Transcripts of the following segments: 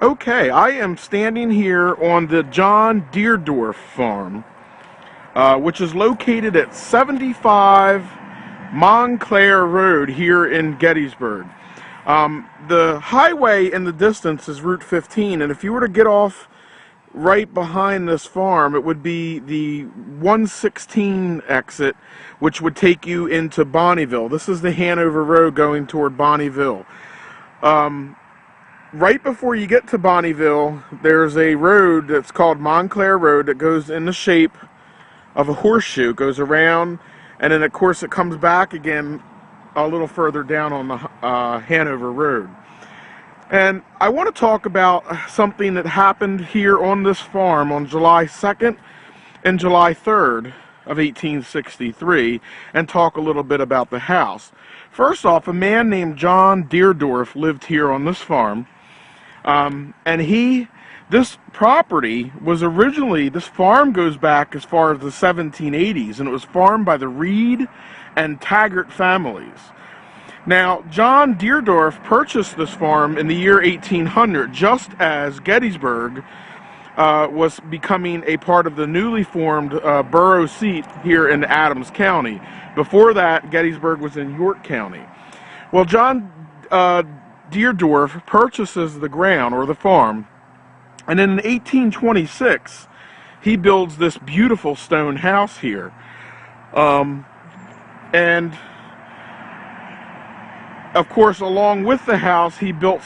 Okay, I am standing here on the John Deardoff farm, which is located at 75 Montclair Road here in Gettysburg. The highway in the distance is Route 15, and if you were to get off right behind this farm, it would be the 116 exit, which would take you into Bonneville. This is the Hanover Road going toward Bonneville. Right before you get to Bonneville, there's a road that's called Montclair Road that goes in the shape of a horseshoe, goes around, and then of course it comes back again a little further down on the Hanover Road. And I want to talk about something that happened here on this farm on July 2nd and July 3rd of 1863, and talk a little bit about the house. First off, a man named John Deardoff lived here on this farm. This property was originally, this farm goes back as far as the 1780s, and it was farmed by the Reed and Taggart families. Now, John Deardoff purchased this farm in the year 1800, just as Gettysburg was becoming a part of the newly formed borough seat here in Adams County. Before that, Gettysburg was in York County. Well, John Deardoff purchases the ground, or the farm, and in 1826 he builds this beautiful stone house here, and of course along with the house he built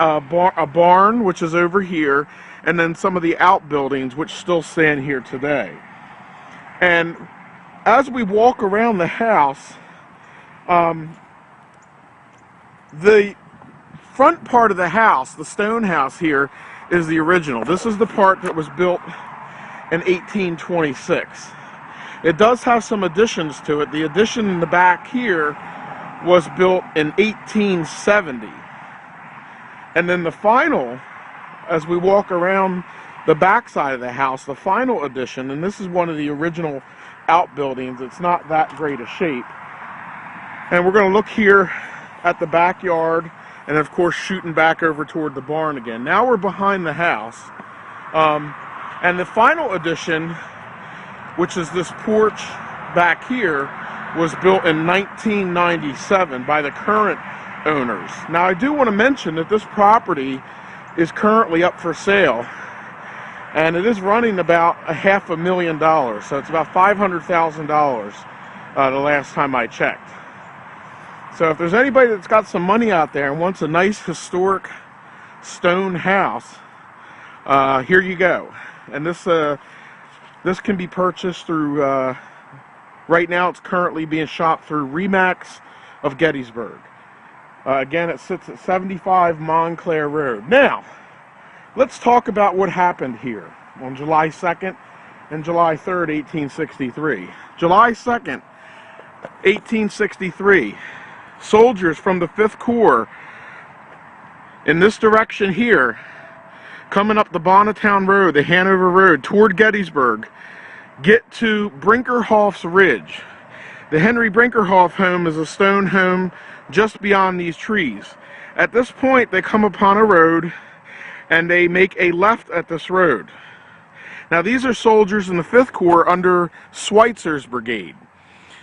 a barn, which is over here, and then some of the outbuildings which still stand here today. And as we walk around the house, the front part of the house, the stone house here, is the original. This is the part that was built in 1826. It does have some additions to it. The addition in the back here was built in 1870. And then the final, as we walk around the back side of the house, the final addition, and this is one of the original outbuildings, it's not that great a shape. And we're going to look here at the backyard, and of course shooting back over toward the barn again. Now we're behind the house, and the final addition, which is this porch back here, was built in 1997 by the current owners. Now I do want to mention that this property is currently up for sale, and it is running about $500,000, so it's about $500,000 the last time I checked. So if there's anybody that's got some money out there and wants a nice historic stone house, here you go. And this can be purchased through, right now it's currently being shopped through Remax of Gettysburg. Again, it sits at 75 Montclair Road. Now, let's talk about what happened here on July 2nd and July 3rd, 1863. July 2nd, 1863. Soldiers from the 5th Corps in this direction here, coming up the Bonnetown Road, the Hanover Road, toward Gettysburg, get to Brinkerhoff's Ridge. The Henry Brinkerhoff home is a stone home just beyond these trees. At this point, they come upon a road, and they make a left at this road. Now, these are soldiers in the 5th Corps under Schweitzer's brigade.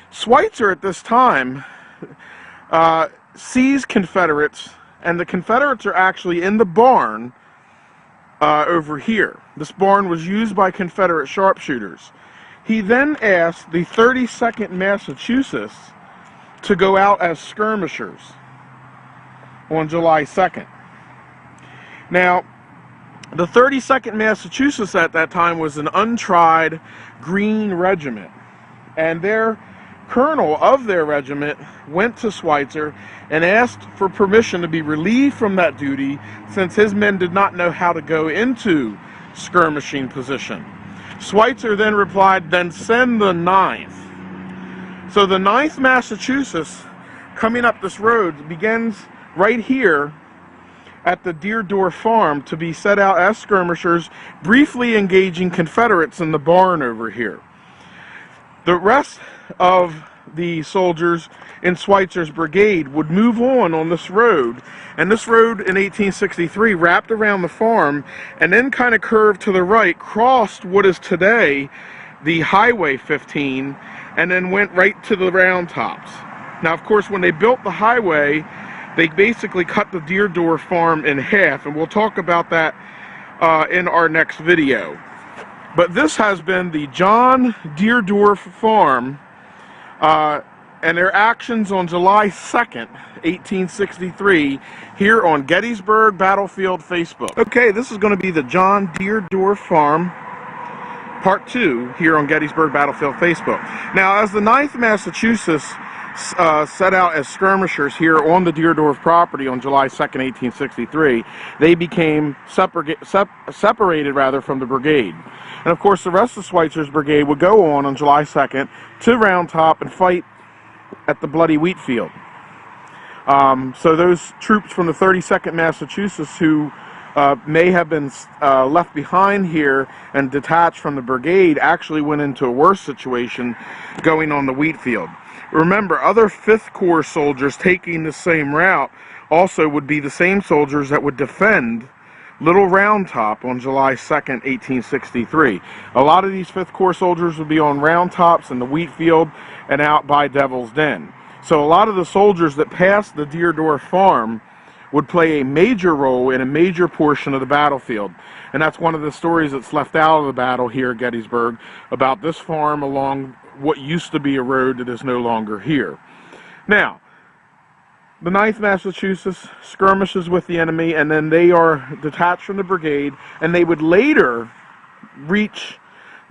Schweitzer at this time sees Confederates, and the Confederates are actually in the barn over here. This barn was used by Confederate sharpshooters. He then asked the 32nd Massachusetts to go out as skirmishers on July 2nd. Now, the 32nd Massachusetts at that time was an untried Green Regiment, and their colonel of their regiment went to Schweitzer and asked for permission to be relieved from that duty, since his men did not know how to go into skirmishing position. Schweitzer then replied, "Then send the 9th." So the 9th Massachusetts, coming up this road, begins right here at the Deardoff farm to be set out as skirmishers, briefly engaging Confederates in the barn over here. The rest of the soldiers in Schweitzer's brigade would move on this road, and this road in 1863 wrapped around the farm and then kind of curved to the right, crossed what is today the Highway 15, and then went right to the Round Tops. Now, of course, when they built the highway, they basically cut the Deardoff farm in half, and we'll talk about that in our next video. But this has been the John Deardoff farm and their actions on July 2nd, 1863, here on Gettysburg Battlefield Facebook. Okay, this is going to be the John Deardoff farm, part 2, here on Gettysburg Battlefield Facebook. Now, as the 9th Massachusetts set out as skirmishers here on the Deardoff property on July 2nd, 1863, they became separated from the brigade. And of course, the rest of Schweitzer's brigade would go on July 2nd to Round Top and fight at the Bloody Wheat Field. So those troops from the 32nd Massachusetts who may have been left behind here and detached from the brigade actually went into a worse situation going on the wheat field. Remember, other 5th Corps soldiers taking the same route also would be the same soldiers that would defend Little Round Top on July 2nd, 1863. A lot of these 5th Corps soldiers would be on Round Tops in the wheat field and out by Devil's Den. So a lot of the soldiers that passed the Deardoff farm would play a major role in a major portion of the battlefield. And that's one of the stories that's left out of the battle here at Gettysburg about this farm along what used to be a road that is no longer here. Now, the 9th Massachusetts skirmishes with the enemy, and then they are detached from the brigade, and they would later reach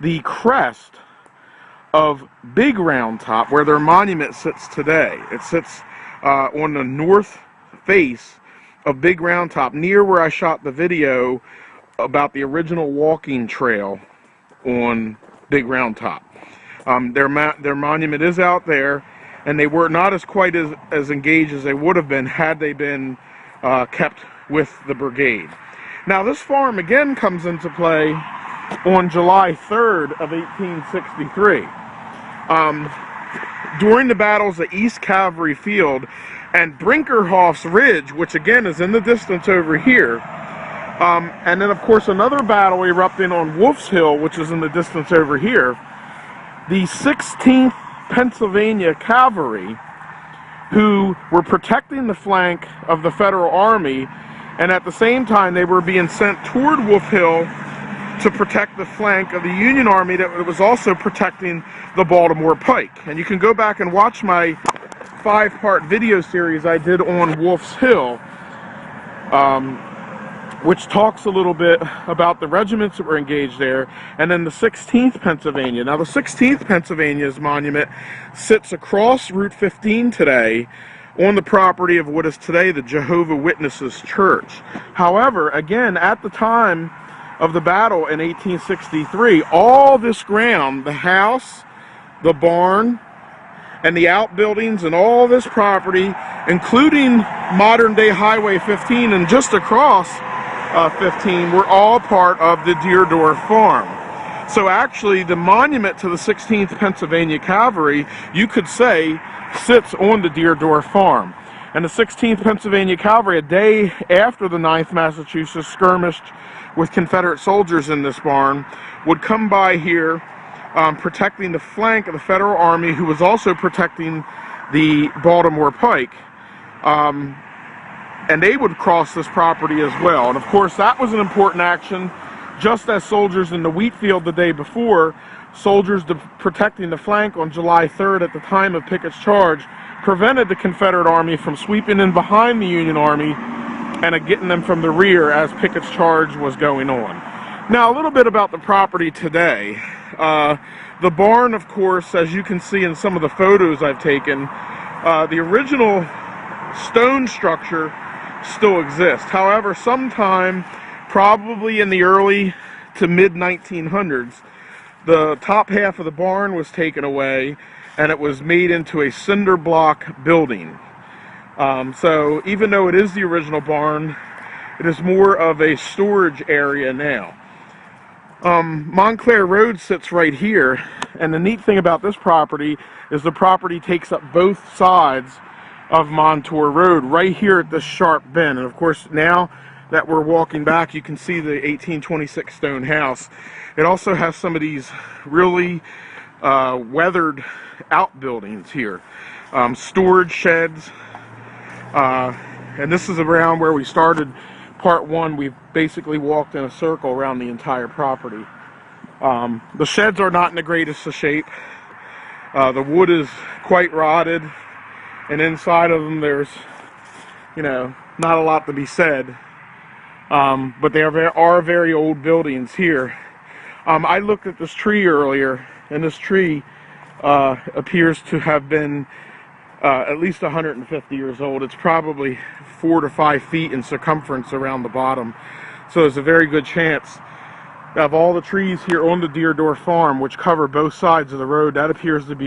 the crest of Big Round Top, where their monument sits today. It sits on the north face of Big Round Top, near where I shot the video about the original walking trail on Big Round Top. Their monument is out there, and they were not quite as engaged as they would have been had they been kept with the brigade. Now, this farm again comes into play on July 3rd of 1863. During the battles at East Cavalry Field and Brinkerhoff's Ridge, which again is in the distance over here, and then of course another battle erupting on Wolf's Hill, which is in the distance over here, the 16th Pennsylvania Cavalry, who were protecting the flank of the Federal Army, and at the same time they were being sent toward Wolf Hill to protect the flank of the Union Army that was also protecting the Baltimore Pike. And you can go back and watch my 5-part video series I did on Wolf's Hill, which talks a little bit about the regiments that were engaged there, and then the 16th Pennsylvania. Now, the 16th Pennsylvania's monument sits across Route 15 today on the property of what is today the Jehovah's Witnesses Church. However, again, at the time of the battle in 1863, all this ground, the house, the barn, and the outbuildings and all this property, including modern-day Highway 15 and just across 15, were all part of the Deardoff farm. So actually, the monument to the 16th Pennsylvania Cavalry, you could say, sits on the Deardoff farm. And the 16th Pennsylvania Cavalry, a day after the 9th Massachusetts skirmished with Confederate soldiers in this barn, would come by here protecting the flank of the Federal Army, who was also protecting the Baltimore Pike. And they would cross this property as well. And of course, that was an important action, just as soldiers in the wheat field the day before, soldiers protecting the flank on July 3rd at the time of Pickett's charge prevented the Confederate Army from sweeping in behind the Union Army and getting them from the rear as Pickett's charge was going on. Now, a little bit about the property today. The barn, of course, as you can see in some of the photos I've taken, the original stone structure still exists. However, sometime probably in the early to mid 1900s, the top half of the barn was taken away and it was made into a cinder block building. So even though it is the original barn, it is more of a storage area now. Montclair Road sits right here, and the neat thing about this property is the property takes up both sides of Montour Road right here at this sharp bend. And of course, now that we're walking back, you can see the 1826 stone house. It also has some of these really weathered outbuildings here, storage sheds, and this is around where we started part one. We've basically walked in a circle around the entire property. The sheds are not in the greatest of shape. The wood is quite rotted, and inside of them there's, you know, not a lot to be said. But they are very old buildings here. I looked at this tree earlier, and this tree appears to have been at least 150 years old. It's probably 4 to 5 feet in circumference around the bottom. So there's a very good chance of all the trees here on the Deardoff farm, which cover both sides of the road, that appears to be